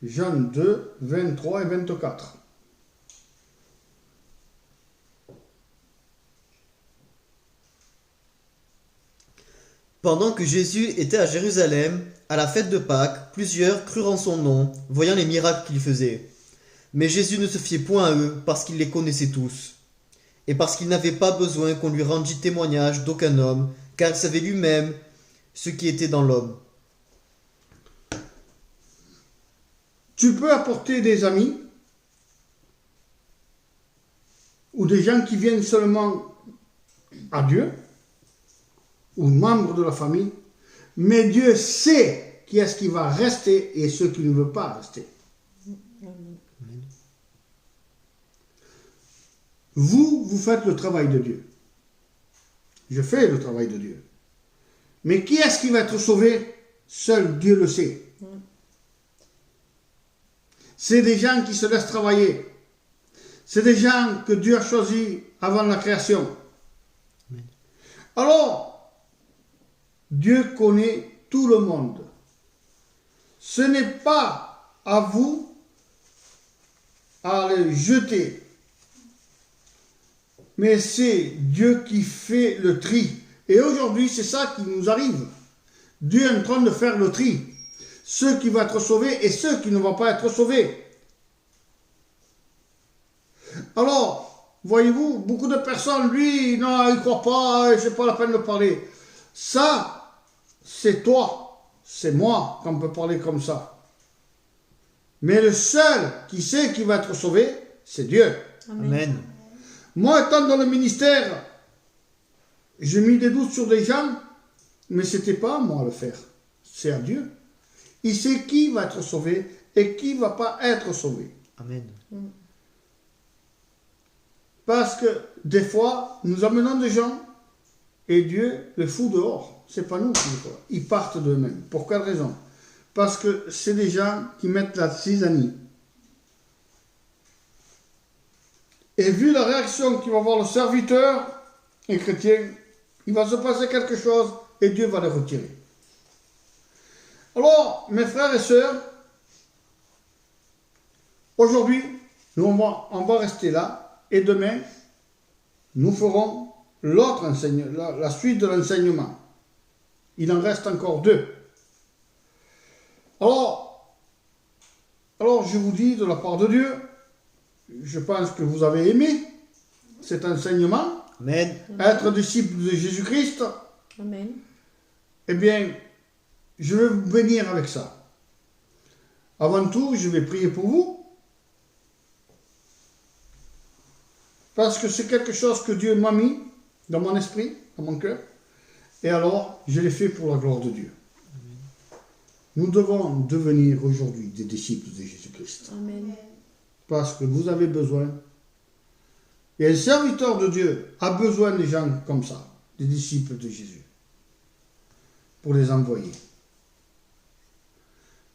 Jean 2, 23 et 24. Pendant que Jésus était à Jérusalem, à la fête de Pâques, plusieurs crurent en son nom, voyant les miracles qu'il faisait. Mais Jésus ne se fiait point à eux, parce qu'il les connaissait tous, et parce qu'il n'avait pas besoin qu'on lui rendît témoignage d'aucun homme, car il savait lui-même ce qui était dans l'homme. Tu peux apporter des amis ou des gens qui viennent seulement à Dieu ou membres de la famille, mais Dieu sait qui est-ce qui va rester et ceux qui ne veulent pas rester. Vous faites le travail de Dieu. Je fais le travail de Dieu. Mais qui est-ce qui va être sauvé? Seul Dieu le sait. C'est des gens qui se laissent travailler. C'est des gens que Dieu a choisis avant la création. Alors, Dieu connaît tout le monde. Ce n'est pas à vous à les jeter. Mais c'est Dieu qui fait le tri. Et aujourd'hui, c'est ça qui nous arrive. Dieu est en train de faire le tri. Ceux qui vont être sauvés et ceux qui ne vont pas être sauvés. Alors, voyez-vous, beaucoup de personnes, lui, non, il ne croit pas, c'est pas la peine de parler. Ça, c'est toi, c'est moi qu'on peut parler comme ça. Mais le seul qui sait qui va être sauvé, c'est Dieu. Amen. Moi, étant dans le ministère, j'ai mis des doutes sur des gens, mais ce n'était pas à moi à le faire. C'est à Dieu. Il sait qui va être sauvé et qui ne va pas être sauvé. Amen. Parce que des fois, nous amenons des gens et Dieu les fout dehors. Ce n'est pas nous qui les font. Ils partent d'eux-mêmes. Pour quelle raison? Parce que c'est des gens qui mettent la zizanie. Et vu la réaction qu'il va avoir le serviteur et chrétien, il va se passer quelque chose et Dieu va les retirer. Alors, mes frères et sœurs, aujourd'hui, nous on va rester là et demain, nous ferons l'autre enseignement, la suite de l'enseignement. Il en reste encore 2. Alors, je vous dis de la part de Dieu, je pense que vous avez aimé cet enseignement. Amen. Être disciple de Jésus-Christ. Amen. Eh bien, je vais vous bénir avec ça. Avant tout, je vais prier pour vous. Parce que c'est quelque chose que Dieu m'a mis dans mon esprit, dans mon cœur. Et alors, je l'ai fait pour la gloire de Dieu. Amen. Nous devons devenir aujourd'hui des disciples de Jésus-Christ. Amen. Parce que vous avez besoin. Et un serviteur de Dieu a besoin des gens comme ça, des disciples de Jésus, pour les envoyer.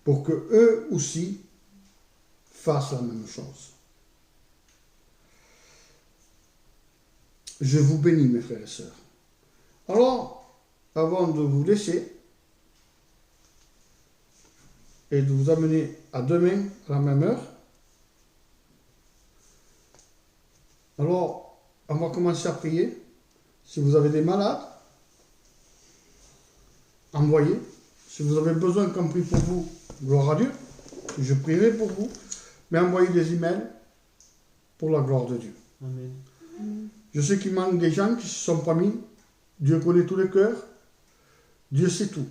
Pour que eux aussi fassent la même chose. Je vous bénis, mes frères et sœurs. Alors, avant de vous laisser et de vous amener à demain à la même heure, alors, on va commencer à prier. Si vous avez des malades, envoyez. Si vous avez besoin qu'on prie pour vous, gloire à Dieu, je prierai pour vous. Mais envoyez des emails pour la gloire de Dieu. Amen. Je sais qu'il manque des gens qui ne se sont pas mis. Dieu connaît tous les cœurs. Dieu sait tout.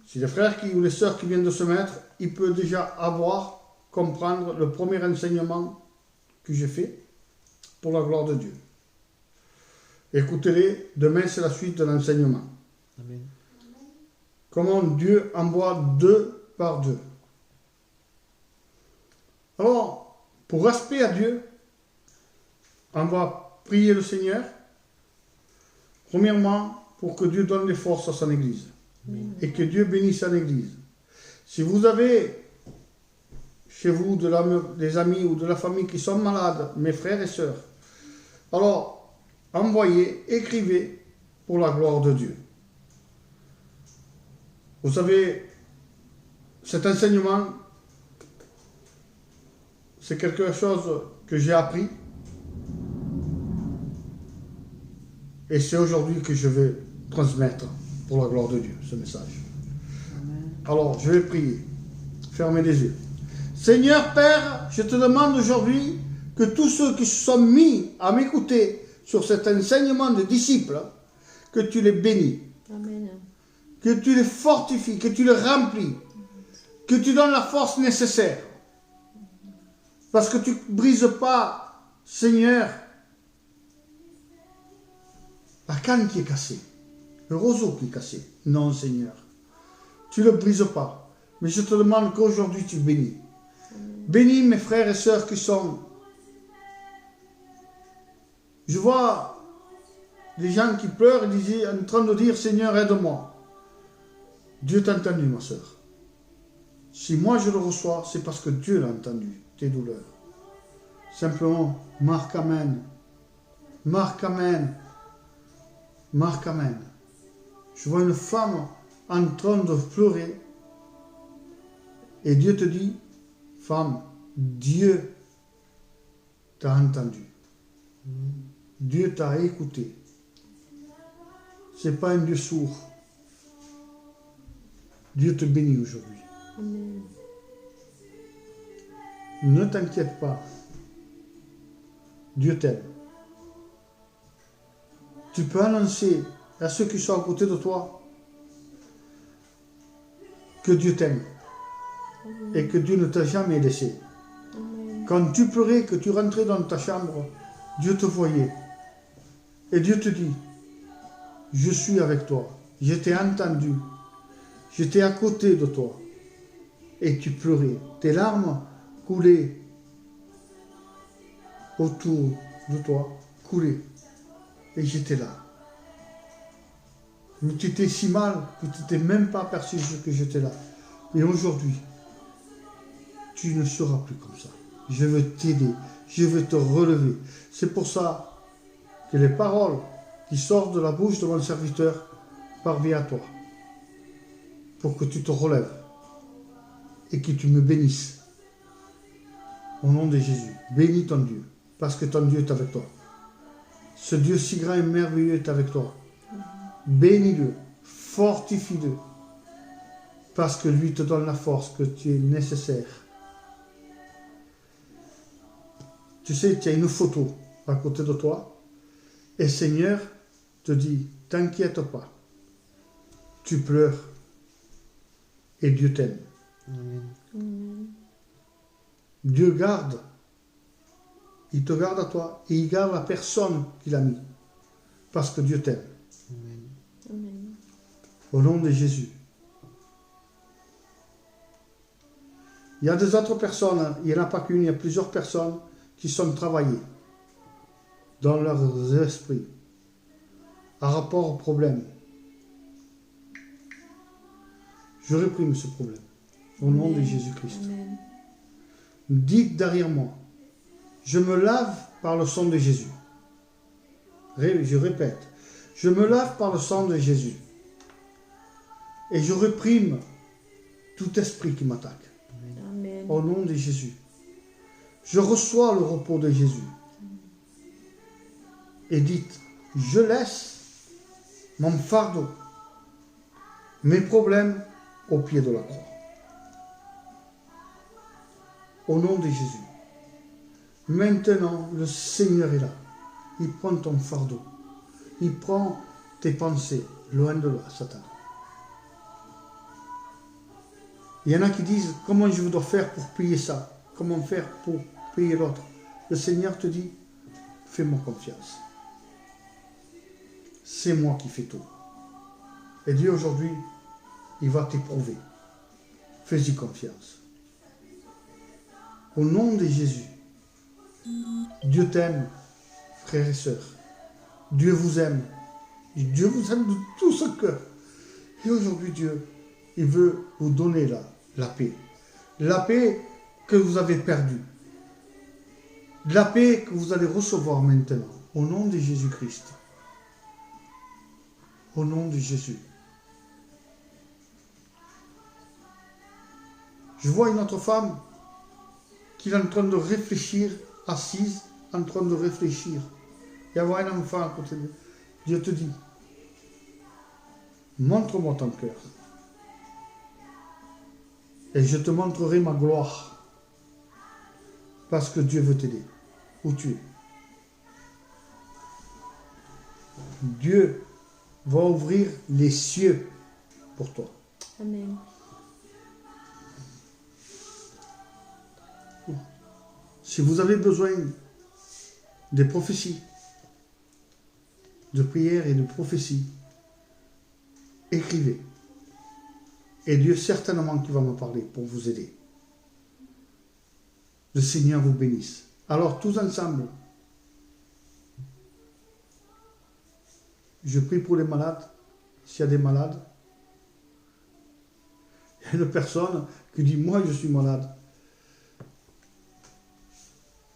Si les frères ou les sœurs qui viennent de se mettre, ils peuvent déjà comprendre le premier enseignement que j'ai fait pour la gloire de Dieu. Écoutez-les, demain c'est la suite de l'enseignement. Amen. Comment Dieu envoie 2 par 2. Alors, pour respect à Dieu, on va prier le Seigneur, premièrement, pour que Dieu donne des forces à son Église. Amen. Et que Dieu bénisse son Église. Si vous avez chez vous des amis ou de la famille qui sont malades, mes frères et sœurs, alors envoyez, écrivez pour la gloire de Dieu. Vous savez, cet enseignement, c'est quelque chose que j'ai appris. Et c'est aujourd'hui que je vais transmettre, pour la gloire de Dieu, ce message. Alors, je vais prier. Fermez les yeux. Seigneur Père, je te demande aujourd'hui que tous ceux qui se sont mis à m'écouter sur cet enseignement de disciples, que tu les bénis. Amen. Que tu les fortifies, que tu les remplis, que tu donnes la force nécessaire. Parce que tu ne brises pas, Seigneur, la canne qui est cassée, le roseau qui est cassé. Non, Seigneur, tu ne le brises pas. Mais je te demande qu'aujourd'hui tu bénis. Bénis mes frères et sœurs qui sont... Je vois des gens qui pleurent et en train de dire, Seigneur, aide-moi. Dieu t'a entendu, ma sœur. Si moi je le reçois, c'est parce que Dieu l'a entendu, tes douleurs. Simplement, marque Amen. Marque Amen. Marque Amen. Je vois une femme en train de pleurer. Et Dieu te dit, femme, Dieu t'a entendu. Dieu t'a écouté. Ce n'est pas un Dieu sourd. Dieu te bénit aujourd'hui. Amen. Ne t'inquiète pas. Dieu t'aime. Tu peux annoncer à ceux qui sont à côté de toi que Dieu t'aime et que Dieu ne t'a jamais laissé. Amen. Quand tu pleurais, que tu rentrais dans ta chambre, Dieu te voyait. Et Dieu te dit, je suis avec toi, je t'ai entendu, j'étais à côté de toi. Et tu pleurais, tes larmes coulaient autour de toi, coulaient. Et j'étais là. Mais tu étais si mal que tu n'étais même pas aperçu que j'étais là. Et aujourd'hui, tu ne seras plus comme ça. Je veux t'aider, je veux te relever. C'est pour ça que les paroles qui sortent de la bouche de mon serviteur parviennent à toi. Pour que tu te relèves et que tu me bénisses. Au nom de Jésus, bénis ton Dieu, parce que ton Dieu est avec toi. Ce Dieu si grand et merveilleux est avec toi. Bénis-le, fortifie-le, parce que lui te donne la force que tu es nécessaire. Tu sais, tu as une photo à côté de toi, et Seigneur te dit, t'inquiète pas, tu pleures, et Dieu t'aime. Amen. Dieu garde, il te garde à toi, et il garde la personne qu'il a mis, parce que Dieu t'aime. Amen. Au nom de Jésus. Il y a des autres personnes, il n'y en a pas qu'une, il y a plusieurs personnes qui sont travaillées dans leurs esprits à rapport au problème. Je réprime ce problème au nom de Jésus-Christ. Amen. Dites derrière moi, je me lave par le sang de Jésus. Je répète, je me lave par le sang de Jésus. Et je réprime tout esprit qui m'attaque. Amen. Au nom de Jésus. Je reçois le repos de Jésus. Et dites, je laisse mon fardeau, mes problèmes au pied de la croix. Au nom de Jésus. Maintenant, le Seigneur est là. Il prend ton fardeau. Il prend tes pensées. Loin de là, Satan. Il y en a qui disent, comment je dois faire pour payer ça? Comment faire pour payer l'autre? Le Seigneur te dit, fais-moi confiance. C'est moi qui fais tout. Et Dieu aujourd'hui, il va t'éprouver. Fais-y confiance. Au nom de Jésus, Dieu t'aime, frères et sœurs. Dieu vous aime. Dieu vous aime de tout son cœur. Et aujourd'hui, Dieu, il veut vous donner la paix. La paix que vous avez perdue. La paix que vous allez recevoir maintenant. Au nom de Jésus-Christ. Au nom de Jésus. Je vois une autre femme qu'il est en train de réfléchir, assise, en train de réfléchir. Il y a un enfant à côté de lui. Dieu te dit, montre-moi ton cœur. Et je te montrerai ma gloire. Parce que Dieu veut t'aider. Où tu es. Dieu va ouvrir les cieux pour toi. Amen. Si vous avez besoin des prophéties, de prières et de prophéties, écrivez. Et Dieu certainement qui va me parler pour vous aider. Le Seigneur vous bénisse. Alors tous ensemble, je prie pour les malades, s'il y a des malades. Il y a une personne qui dit, moi je suis malade.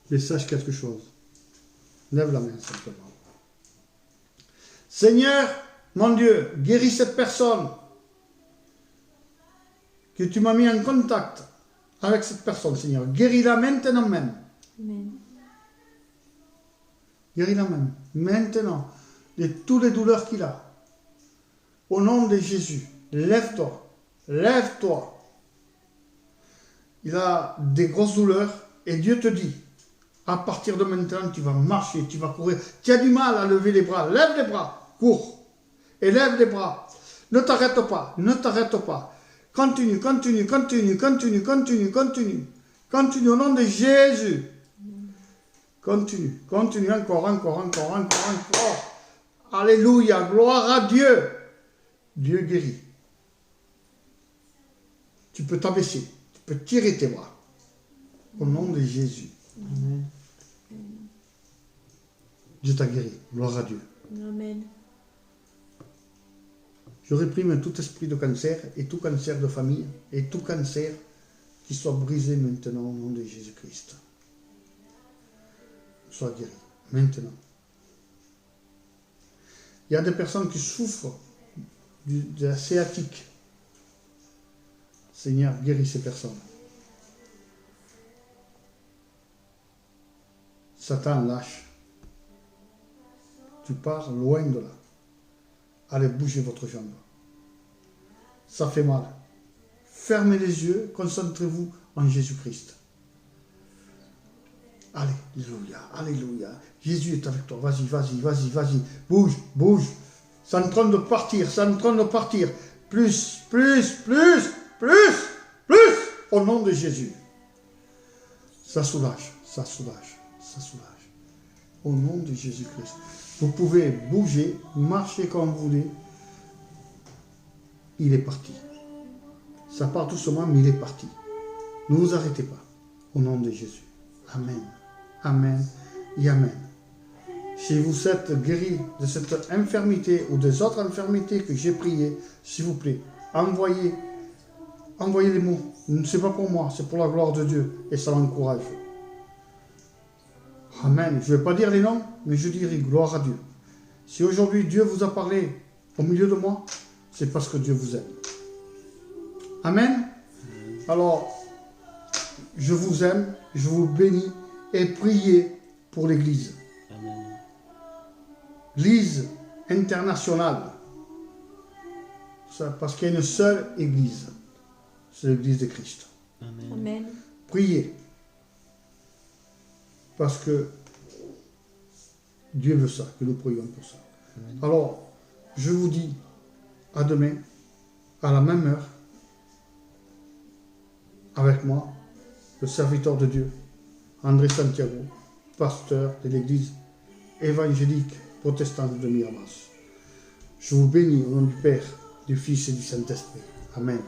Mais sache quelque chose. Lève la main simplement. Seigneur, mon Dieu, guéris cette personne. Que tu m'as mis en contact avec cette personne, Seigneur. Guéris-la maintenant même. Amen. Guéris-la même. Maintenant. De toutes les douleurs qu'il a. Au nom de Jésus. Lève-toi. Lève-toi. Il a des grosses douleurs. Et Dieu te dit, à partir de maintenant, tu vas marcher, tu vas courir. Tu as du mal à lever les bras. Lève les bras. Cours. Et lève les bras. Ne t'arrête pas. Ne t'arrête pas. Continue, continue, continue, continue, continue, continue. Continue au nom de Jésus. Continue, continue, encore. Alléluia, gloire à Dieu. Dieu guérit. Tu peux t'abaisser, tu peux tirer tes bras. Au nom de Jésus. Amen. Dieu t'a guéri, gloire à Dieu. Amen. Je réprime tout esprit de cancer et tout cancer de famille et tout cancer qui soit brisé maintenant au nom de Jésus-Christ. Sois guéri maintenant. Il y a des personnes qui souffrent de la sciatique. Seigneur, guéris ces personnes. Satan, lâche. Tu pars loin de là. Allez, bougez votre jambe. Ça fait mal. Fermez les yeux, concentrez-vous en Jésus-Christ. Alléluia, alléluia. Jésus est avec toi. Vas-y, vas-y, vas-y, vas-y. Bouge, bouge. C'est en train de partir, c'est en train de partir. Plus, plus, plus, plus, plus. Au nom de Jésus. Ça soulage, ça soulage, ça soulage. Au nom de Jésus-Christ. Vous pouvez bouger, marcher comme vous voulez. Il est parti. Ça part doucement, mais il est parti. Ne vous arrêtez pas. Au nom de Jésus. Amen. Amen et Amen. Si vous êtes guéri de cette infirmité ou des autres infirmités que j'ai priées, s'il vous plaît, envoyez les mots. Ce n'est pas pour moi, c'est pour la gloire de Dieu. Et ça l'encourage. Amen. Je ne vais pas dire les noms, mais je dirai gloire à Dieu. Si aujourd'hui Dieu vous a parlé au milieu de moi, c'est parce que Dieu vous aime. Amen. Alors, je vous aime, je vous bénis et priez pour l'Église. Amen. L'Église internationale. Ça, parce qu'il y a une seule Église. C'est l'Église de Christ. Amen. Amen. Priez. Parce que Dieu veut ça, que nous prions pour ça. Amen. Alors, je vous dis à demain, à la même heure, avec moi, le serviteur de Dieu, André Santiago, pasteur de l'église évangélique protestante de Miramas. Je vous bénis au nom du Père, du Fils et du Saint-Esprit. Amen.